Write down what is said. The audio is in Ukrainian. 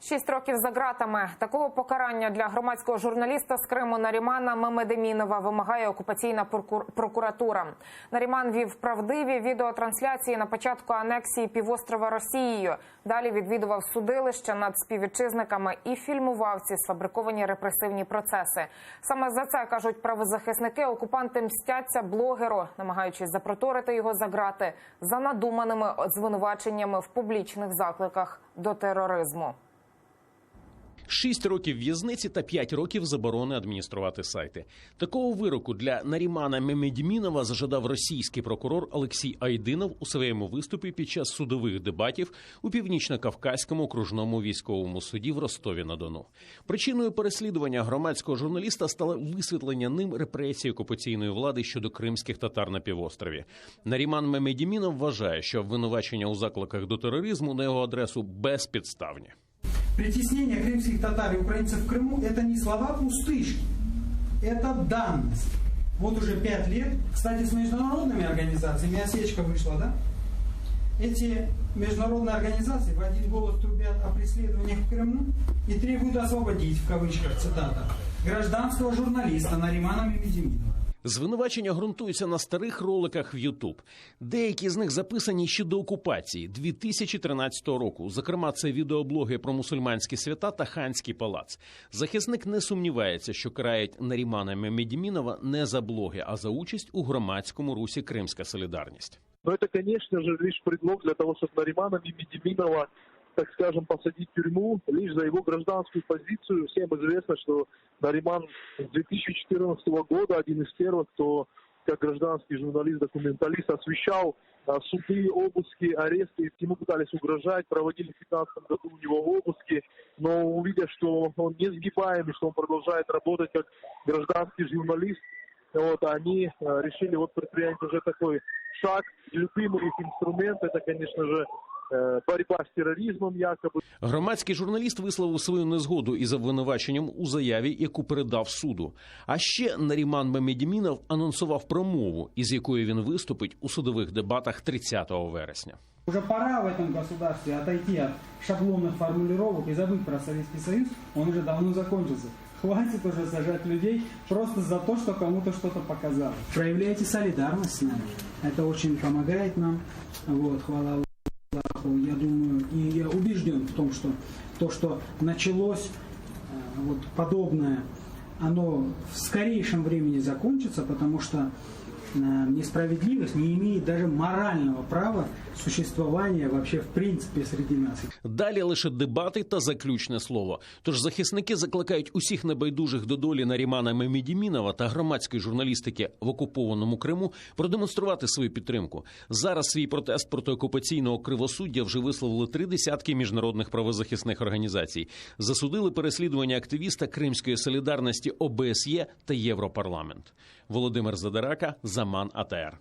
6 років за ґратами. Такого покарання для громадського журналіста з Криму Нарімана Мемедемінова вимагає окупаційна прокуратура. Наріман вів правдиві відеотрансляції на початку анексії півострова Росією. Далі відвідував судилища над співвітчизниками і фільмував ці сфабриковані репресивні процеси. Саме за це, кажуть правозахисники, окупанти мстяться блогеру, намагаючись запроторити його за ґрати за надуманими звинуваченнями в публічних закликах до тероризму. 6 років в'язниці та 5 років заборони адмініструвати сайти. Такого вироку для Нарімана Мемедемінова зажадав російський прокурор Олексій Айдинов у своєму виступі під час судових дебатів у Північно-Кавказькому окружному військовому суді в Ростові-на-Дону. Причиною переслідування громадського журналіста стало висвітлення ним репресій окупаційної влади щодо кримських татар на півострові. Наріман Мемедемінов вважає, що обвинувачення у закликах до тероризму на його адресу безпідставні. Притеснение крымских татар и украинцев в Крыму – это не слова пустышки, это данность. Вот уже 5 лет, кстати, с международными организациями, осечка вышла, да? Эти международные организации в один голос трубят о преследованиях в Крыму и требуют освободить, в кавычках, цитата, гражданского журналиста Нарімана Мемедемінова. Звинувачення ґрунтуються на старих роликах в YouTube. Деякі з них записані ще до окупації 2013 року. Зокрема, це відеоблоги про мусульманські свята та ханський палац. Захисник не сумнівається, що карають Нарімана Мемедемінова не за блоги, а за участь у громадському русі «Кримська солідарність». Но это, конечно же, лишь предлог для того, чтобы Нарімана Мемедемінова, так скажем, посадить в тюрьму лишь за его гражданскую позицию. Всем известно, что Наріман с 2014 года один из первых, кто как гражданский журналист-документалист освещал суды, обыски, аресты. Ему пытались угрожать, проводили в 2015 году у него обыски, но увидя, что он несгибаемый, что он продолжает работать как гражданский журналист, они решили предпринять уже такой шаг. Любимый их инструмент, это, конечно же, боротьба з тероризмом, якоби. Громадський журналіст висловив свою незгоду із обвинуваченням у заяві, яку передав суду. А ще Наріман Мемедемінов анонсував промову, із якою він виступить у судових дебатах 30 вересня. Уже пора в этом государстве отойти от шаблонных формулировок и забыть про Советский Союз, он уже давно закончился. Хватит уже сажать людей просто за то, что кому-то что-то показали. Проявляйте солидарность с нами, это очень помогает нам, хвала Аллаху. Я думаю, и я убежден в том, что то, что началось подобное, оно в скорейшем времени закончится, потому что несправедливость не имеет даже морального права существования вообще в принципе среди нас. Далі лише дебати та заключне слово. Тож захисники закликають усіх небайдужих до долі Нарімана Мемедемінова та громадської журналістики в окупованому Криму продемонструвати свою підтримку. Зараз свій протест проти окупаційного кривосуддя вже висловили 30 міжнародних правозахисних організацій. Засудили переслідування активіста Кримської солідарності ОБСЄ та Європарламент. Володимир Задирака, Заман АТР.